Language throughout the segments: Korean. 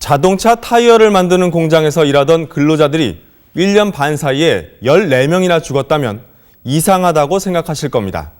자동차 타이어를 만드는 공장에서 일하던 근로자들이 1년 반 사이에 14명이나 죽었다면 이상하다고 생각하실 겁니다.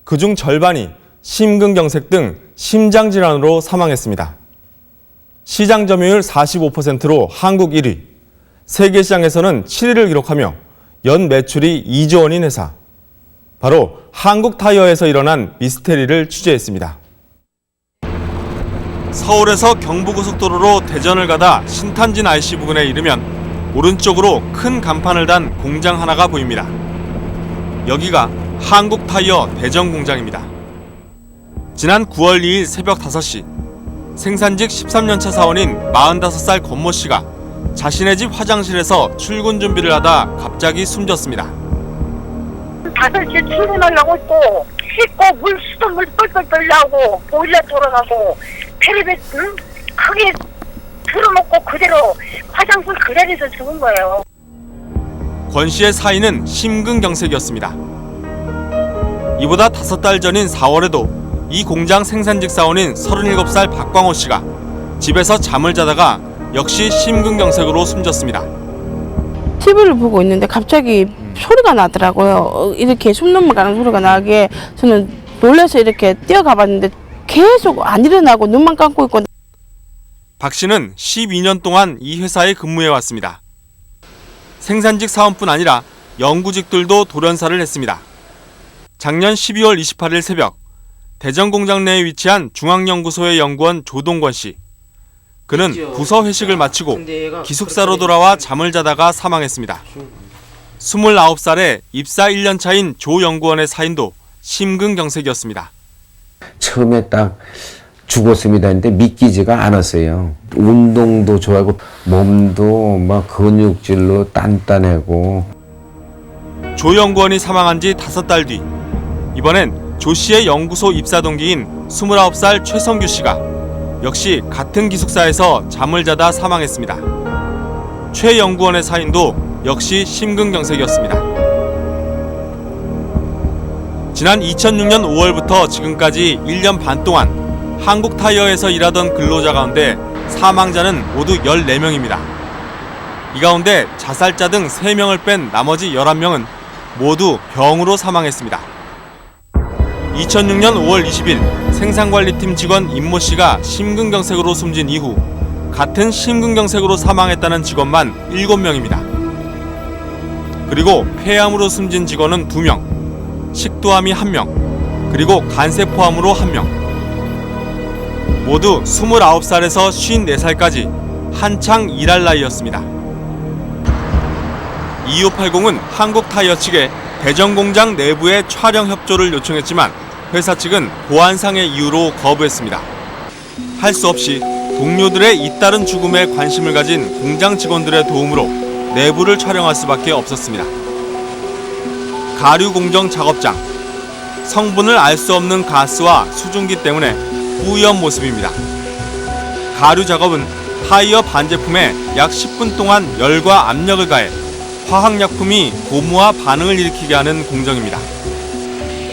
그중 절반이 심근경색 등 심장질환으로 사망했습니다. 시장 점유율 45%로 한국 1위, 세계 시장에서는 7위를 기록하며 연 매출이 2조 원인 회사. 바로 한국 타이어에서 일어난 미스테리를 취재했습니다. 서울에서 경부고속도로로 대전을 가다 신탄진 IC 부근에 이르면 오른쪽으로 큰 간판을 단 공장 하나가 보입니다. 여기가 한국 타이어 대전 공장입니다. 지난 9월 2일 새벽 5시, 생산직 13년차 사원인 45살 권모 씨가 자신의 집 화장실에서 출근 준비를 하다 갑자기 숨졌습니다. 5시에 출근하려고 또 씻고 수돗물 뻘뻘 떨려고 보일러 돌아가고 텔레비 크게 틀어놓고 그대로 화장실 그 자리에서 죽은 거예요. 권 씨의 사인은 심근경색이었습니다. 이보다 5달 전인 4월에도 이 공장 생산직 사원인 37살 박광호 씨가 집에서 잠을 자다가 역시 심근경색으로 숨졌습니다. TV를 보고 있는데 갑자기 소리가 나더라고요. 이렇게 숨 넘어가는 소리가 나게 저는 놀라서 이렇게 뛰어가 봤는데 계속 안 일어나고 눈만 감고 있고. 박 씨는 12년 동안 이 회사에 근무해 왔습니다. 생산직 사원뿐 아니라 연구직들도 돌연사를 했습니다. 작년 12월 28일 새벽, 대전 공장 내에 위치한 중앙연구소의 연구원 조동권 씨. 그는 부서 회식을 마치고 기숙사로 돌아와 잠을 자다가 사망했습니다. 29살에 입사 1년 차인 조 연구원의 사인도 심근경색이었습니다. 처음에 딱 죽었습니다 했는데 믿기지가 않았어요. 운동도 좋아하고 몸도 막 근육질로 단단하고. 조 연구원이 사망한 지 5달 뒤, 이번엔 조 씨의 연구소 입사 동기인 29살 최성규 씨가 역시 같은 기숙사에서 잠을 자다 사망했습니다. 최 연구원의 사인도 역시 심근경색이었습니다. 지난 2006년 5월부터 지금까지 1년 반 동안 한국 타이어에서 일하던 근로자 가운데 사망자는 모두 14명입니다. 이 가운데 자살자 등 3명을 뺀 나머지 11명은 모두 병으로 사망했습니다. 2006년 5월 20일 생산관리팀 직원 임모 씨가 심근경색으로 숨진 이후 같은 심근경색으로 사망했다는 직원만 7명입니다. 그리고 폐암으로 숨진 직원은 2명, 식도암이 1명, 그리고 간세포암으로 1명. 모두 29살에서 54살까지 한창 일할 나이였습니다. 2580은 한국 타이어 측에 대전 공장 내부의 촬영 협조를 요청했지만 회사 측은 보안상의 이유로 거부했습니다. 할 수 없이 동료들의 잇따른 죽음에 관심을 가진 공장 직원들의 도움으로 내부를 촬영할 수밖에 없었습니다. 가류 공정 작업장. 성분을 알 수 없는 가스와 수증기 때문에 뿌연 모습입니다. 가류 작업은 타이어 반제품에 약 10분 동안 열과 압력을 가해 화학약품이 고무와 반응을 일으키게 하는 공정입니다.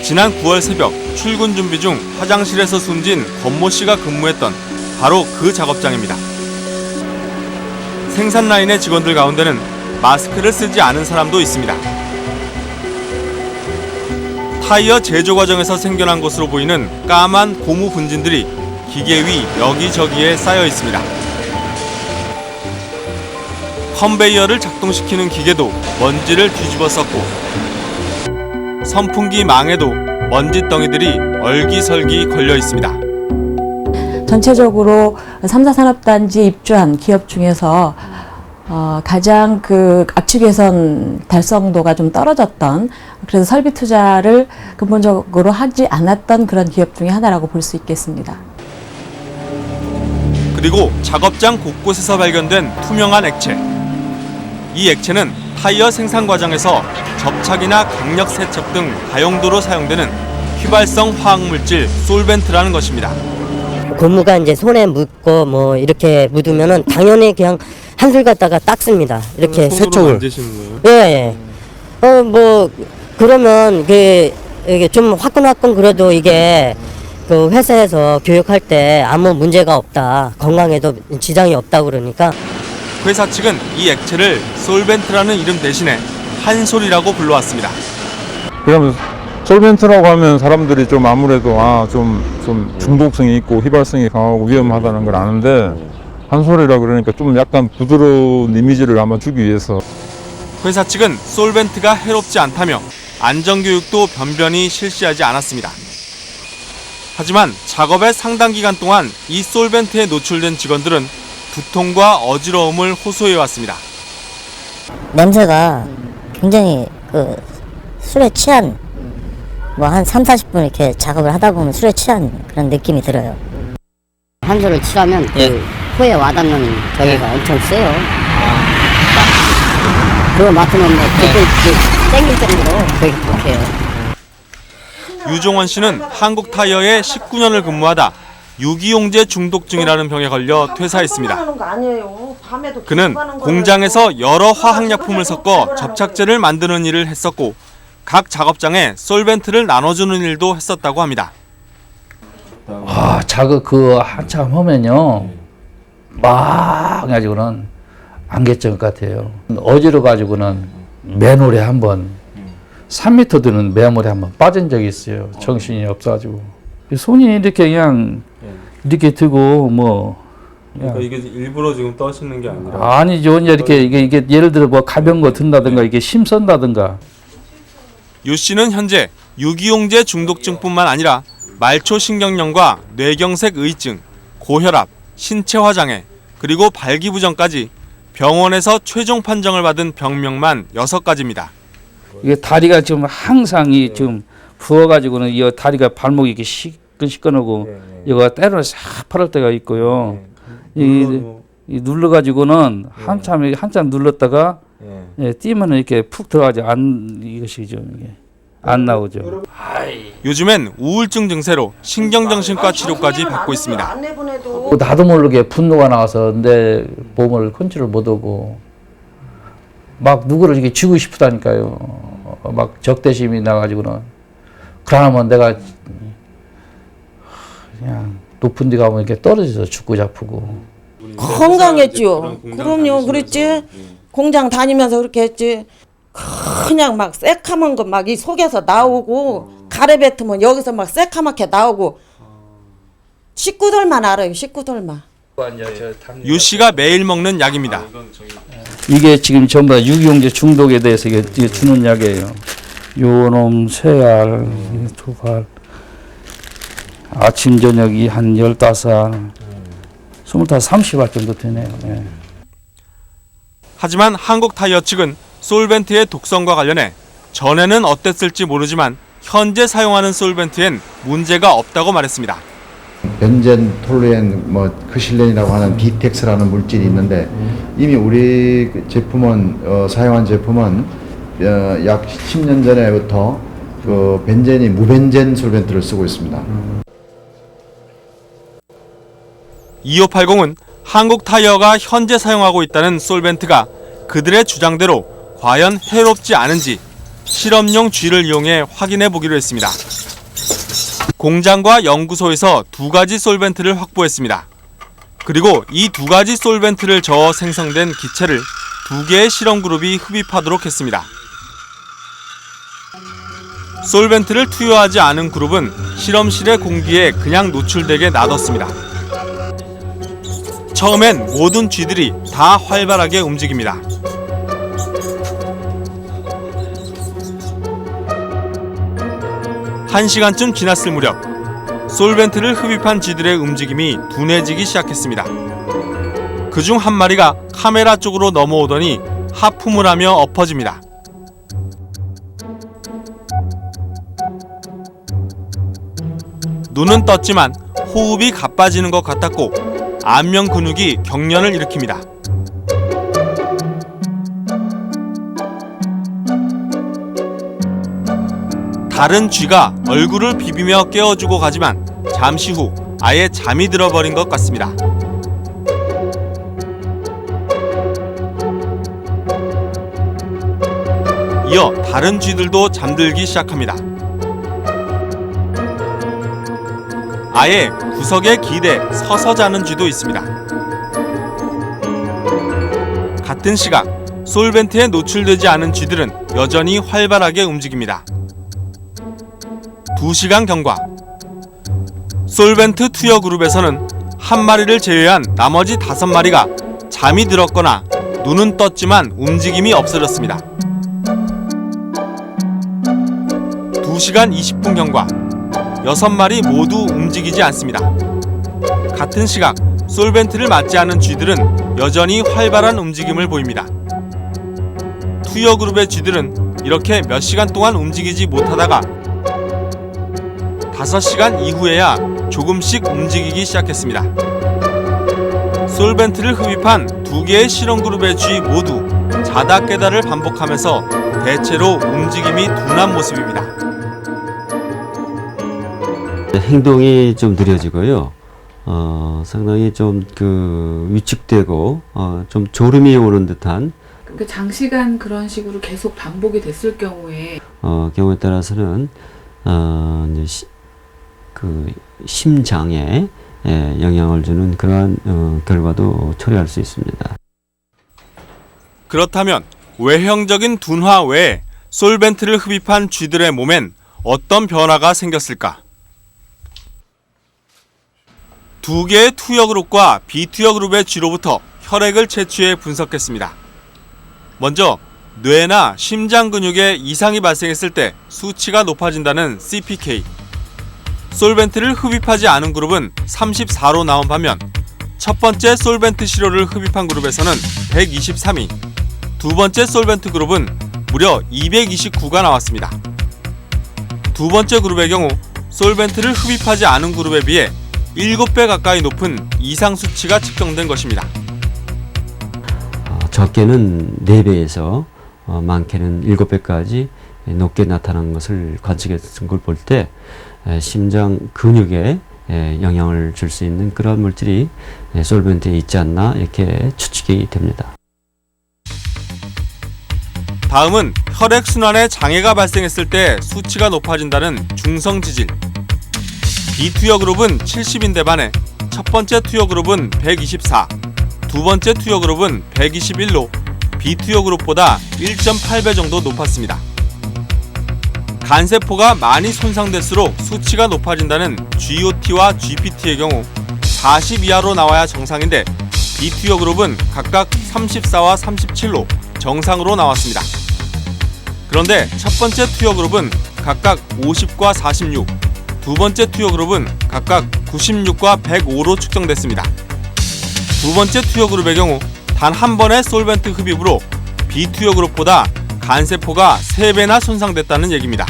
지난 9월 새벽 출근 준비 중 화장실에서 숨진 권모 씨가 근무했던 바로 그 작업장입니다. 생산 라인의 직원들 가운데는 마스크를 쓰지 않은 사람도 있습니다. 타이어 제조 과정에서 생겨난 것으로 보이는 까만 고무 분진들이 기계 위 여기저기에 쌓여 있습니다. 컨베이어를 작동시키는 기계도 먼지를 뒤집어 썼고 선풍기 망에도 먼지 덩이들이 얼기설기 걸려 있습니다. 전체적으로 3사 산업단지에 입주한 기업 중에서 가장 그 악취 개선 달성도가 좀 떨어졌던, 그래서 설비 투자를 근본적으로 하지 않았던 그런 기업 중에 하나라고 볼 수 있겠습니다. 그리고 작업장 곳곳에서 발견된 투명한 액체. 이 액체는 타이어 생산 과정에서 접착이나 강력 세척 등 다용도로 사용되는 휘발성 화학물질 솔벤트라는 것입니다. 고무가 이제 손에 묻고 뭐 이렇게 묻으면은 당연히 그냥 한술 갖다가 닦습니다. 이렇게 세척을. 예, 예. 뭐 그러면 이게 좀 화끈화끈 그래도 이게 그 회사에서 교육할 때 아무 문제가 없다, 건강에도 지장이 없다 그러니까 회사 측은 이 액체를 솔벤트라는 이름 대신에 한솔이라고 불러왔습니다. 그러면 솔벤트라고 하면 사람들이 좀 아무래도 좀 중독성이 있고 휘발성이 강하고 위험하다는 걸 아는데 한솔이라 그러니까 좀 약간 부드러운 이미지를 아마 주기 위해서. 회사 측은 솔벤트가 해롭지 않다며 안전교육도 변변히 실시하지 않았습니다. 하지만 작업의 상당 기간 동안 이 솔벤트에 노출된 직원들은 두통과 어지러움을 호소해왔습니다. 냄새가 굉장히 그 술에 취한 뭐 한 3-40분 이렇게 작업을 하다 보면 술에 취한 그런 느낌이 들어요. 한솔을 칠하면 그 코에 와닿는 저기가 엄청 세요. 그거 맡으면 뭐 땡길 정도로 되게 독해요. 유종원 씨는 한국타이어에 19년을 근무하다 유기용제 중독증이라는 병에 걸려 퇴사했습니다. 그는 공장에서 여러 화학약품을 섞어 접착제를 만드는 일을 했었고 각 작업장에 솔벤트를 나눠주는 일도 했었다고 합니다. 작업 한참 하면요 막 가지고는 안개점 같아요. 어지러 가지고는 맨홀에 한번 3m 드는 맨홀에 한번 빠진 적이 있어요. 정신이 없어가지고 손이 이렇게 그냥 이렇게 들고 뭐 그러니까 이게 일부러 지금 떠시는 게 아니라 아니죠. 이렇게 이게 예를 들어 뭐 가벼운 거 든다든가 이게 힘 쓴다든가. 유 씨는 현재 유기용제 중독증뿐만 아니라 말초신경염과 뇌경색 의증, 고혈압, 신체화장애, 그리고 발기부전까지 병원에서 최종 판정을 받은 병명만 6가지입니다. 이게 다리가 지금 항상 지금 부어가지고는 이 다리가 발목이 이렇게 시끈시끈하고 이거 때로는 싹 파랄 때가 있고요. 이 눌러가지고는 한참 눌렀다가 뛰면은 이렇게 푹 들어가지 이것이죠. 이게 안 나오죠. 요즘엔 우울증 증세로 신경정신과 치료까지 받고 있습니다. 나도 모르게 분노가 나와서 내 몸을 컨트롤 못하고 막 누구를 이렇게 쥐고 싶다니까요. 막 적대심이 나가지고는 그러면 내가 그냥 높은 데 가면 이렇게 떨어져서 죽고 잡고. 건강했죠. 그럼요. 그랬지. 공장 다니면서 그렇게 했지. 그냥 막 새카만 거 막 이 속에서 나오고 가래 뱉으면 여기서 막 새카맣게 나오고 식구들만 알아요. 식구들만. 유 씨가 매일 먹는 약입니다. 이게 지금 전부 다 유기용제 중독에 대해서 이게 주는 약이에요. 요놈, 쇠알, 두발, 아침 저녁이 한 15알, 30알 정도 되네요. 네. 하지만 한국타이어 측은 솔벤트의 독성과 관련해 전에는 어땠을지 모르지만 현재 사용하는 솔벤트엔 문제가 없다고 말했습니다. 벤젠, 톨루엔, 크실렌이라고 하는 비텍스라는 물질이 있는데 이미 우리 제품은 사용한 제품은 약 10년 전에부터 그 벤젠이 무벤젠 솔벤트를 쓰고 있습니다. 2580은 한국타이어가 현재 사용하고 있다는 솔벤트가 그들의 주장대로 과연 해롭지 않은지 실험용 쥐를 이용해 확인해 보기로 했습니다. 공장과 연구소에서 2가지 솔벤트를 확보했습니다. 그리고 이 2가지 솔벤트를 저어 생성된 기체를 2개의 실험 그룹이 흡입하도록 했습니다. 솔벤트를 투여하지 않은 그룹은 실험실의 공기에 그냥 노출되게 놔뒀습니다. 처음엔 모든 쥐들이 다 활발하게 움직입니다. 1시간쯤 지났을 무렵 솔벤트를 흡입한 쥐들의 움직임이 둔해지기 시작했습니다. 그중 한 마리가 카메라 쪽으로 넘어오더니 하품을 하며 엎어집니다. 눈은 떴지만 호흡이 가빠지는 것 같았고 안면 근육이 경련을 일으킵니다. 다른 쥐가 얼굴을 비비며 깨워주고 가지만 잠시 후 아예 잠이 들어버린 것 같습니다. 이어 다른 쥐들도 잠들기 시작합니다. 아예 구석에 기대 서서 자는 쥐도 있습니다. 같은 시각 솔벤트에 노출되지 않은 쥐들은 여전히 활발하게 움직입니다. 2시간 경과. 솔벤트 투여 그룹에서는 한 마리를 제외한 나머지 5마리가 잠이 들었거나 눈은 떴지만 움직임이 없어졌습니다. 2시간 20분 경과. 6마리 모두 움직이지 않습니다. 같은 시각 솔벤트를 맞지 않은 쥐들은 여전히 활발한 움직임을 보입니다. 투여 그룹의 쥐들은 이렇게 몇 시간 동안 움직이지 못하다가 5시간 이후에야 조금씩 움직이기 시작했습니다. 솔벤트를 흡입한 2개의 실험 그룹의 쥐 모두 자다 깨다를 반복하면서 대체로 움직임이 둔한 모습입니다. 행동이 좀 느려지고요. 상당히 좀 위축되고 좀 졸음이 오는 듯한 장시간 그런 식으로 계속 반복이 됐을 경우에 따라서는 이제 심장에 영향을 주는 그러한 결과도 초래할 수 있습니다. 그렇다면 외형적인 둔화 외에 솔벤트를 흡입한 쥐들의 몸엔 어떤 변화가 생겼을까? 2개의 투여 그룹과 비투여 그룹의 쥐로부터 혈액을 채취해 분석했습니다. 먼저 뇌나 심장 근육에 이상이 발생했을 때 수치가 높아진다는 CPK. 솔벤트를 흡입하지 않은 그룹은 34로 나온 반면 첫 번째 솔벤트 시료를 흡입한 그룹에서는 123이, 두 번째 솔벤트 그룹은 무려 229가 나왔습니다. 두 번째 그룹의 경우 솔벤트를 흡입하지 않은 그룹에 비해 7배 가까이 높은 이상 수치가 측정된 것입니다. 적게는 4배에서 많게는 7배까지 높게 나타난 것을 관측했던 걸 볼 때 심장 근육에 영향을 줄 수 있는 그런 물질이 솔벤트에 있지 않나 이렇게 추측이 됩니다. 다음은 혈액순환에 장애가 발생했을 때 수치가 높아진다는 중성지질. 비투여 그룹은 70인데 반해 첫 번째 투여 그룹은 124, 두 번째 투여 그룹은 121로 비투여 그룹보다 1.8배 정도 높았습니다. 간세포가 많이 손상될수록 수치가 높아진다는 GOT와 GPT의 경우 40 이하로 나와야 정상인데 비투여 그룹은 각각 34와 37로 정상으로 나왔습니다. 그런데 첫 번째 투여 그룹은 각각 50과 46, 두 번째 투여 그룹은 각각 96과 105로 측정됐습니다. 두 번째 투여 그룹의 경우 단 한 번의 솔벤트 흡입으로 비투여 그룹보다 간세포가 3배나 손상됐다는 얘기입니다.